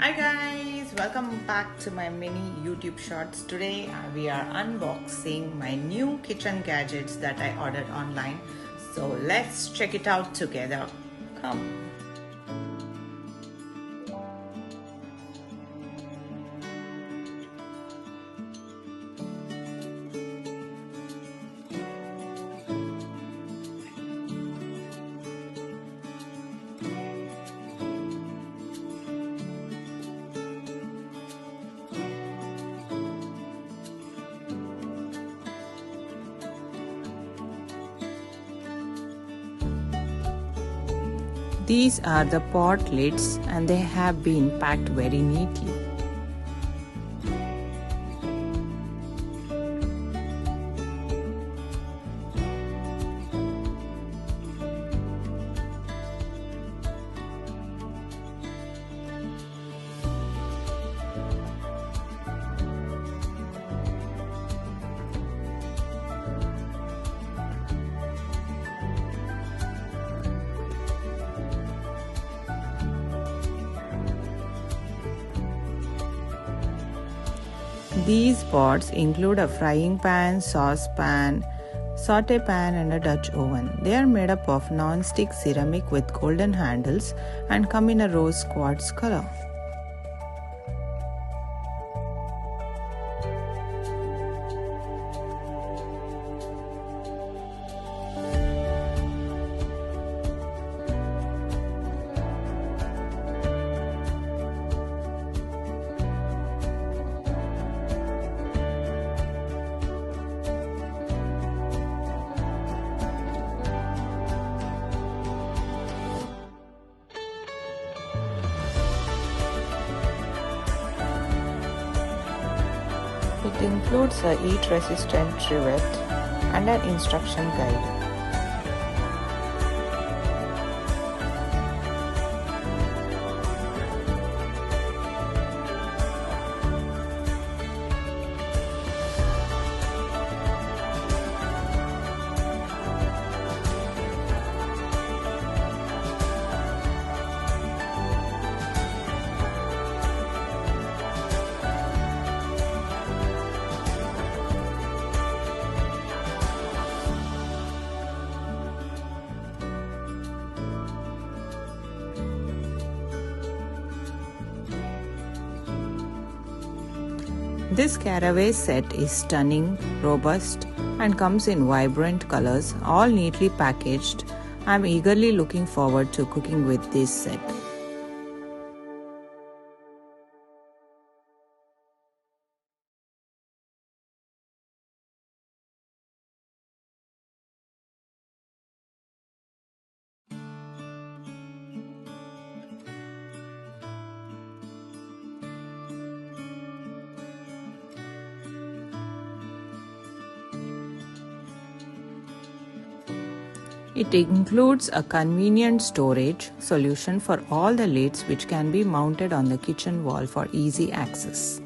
Hi guys, welcome back to my mini YouTube shorts. Today we are unboxing my new kitchen gadgets that I ordered online. So let's check it out together. Come. These are the pot lids and they have been packed very neatly. These pots include a frying pan, saucepan, saute pan and a Dutch oven. They are made up of non-stick ceramic with golden handles and come in a rose quartz color. It includes a heat-resistant trivet and an instruction guide. This caraway set is stunning, robust and comes in vibrant colors, all neatly packaged. I'm eagerly looking forward to cooking with this set. It includes a convenient storage solution for all the lids which can be mounted on the kitchen wall for easy access.